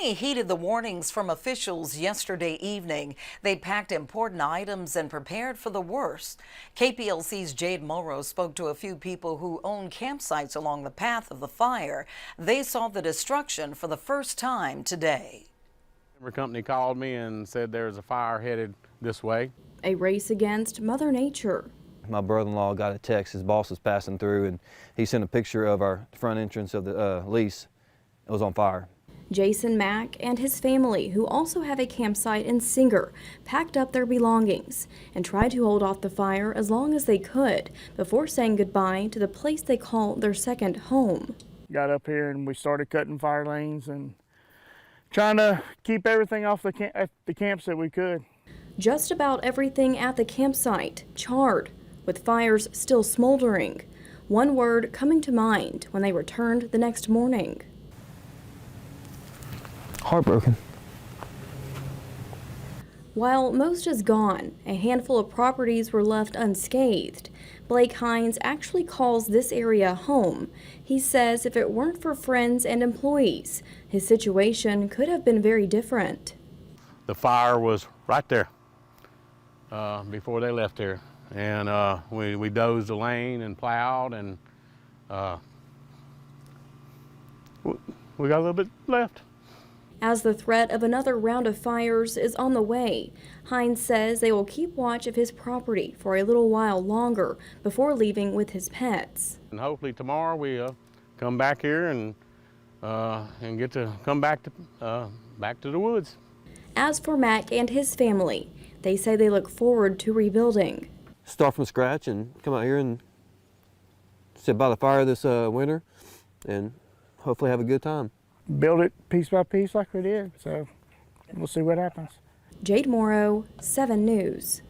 Many heeded the warnings from officials yesterday evening. They packed important items and prepared for the worst. KPLC's Jade Morrow spoke to a few people who own campsites along the path of the fire. They saw the destruction for the first time today. The company called me and said there's a fire headed this way. A race against Mother Nature. My brother-in-law got a text, his boss was passing through, and he sent a picture of our front entrance of the lease. It was on fire. Jason Mack and his family, who also have a campsite in Singer, packed up their belongings and tried to hold off the fire as long as they could before saying goodbye to the place they call their second home. Got up here and we started cutting fire lanes and trying to keep everything off the camps that we could. Just about everything at the campsite charred, with fires still smoldering. One word coming to mind when they returned the next morning. Heartbroken. While most is gone, a handful of properties were left unscathed. Blake Hines actually calls this area home. He says if it weren't for friends and employees, his situation could have been very different. The fire was right there before they left here. And we dozed the lane and plowed, and we got a little bit left. As the threat of another round of fires is on the way, Hines says they will keep watch of his property for a little while longer before leaving with his pets. And hopefully tomorrow we come back here and get to come back to the woods. As for Mac and his family, they say they look forward to rebuilding. Start from scratch and come out here and sit by the fire this winter and hopefully have a good time. Build it piece by piece like we did, so we'll see what happens. Jade Morrow, 7 News.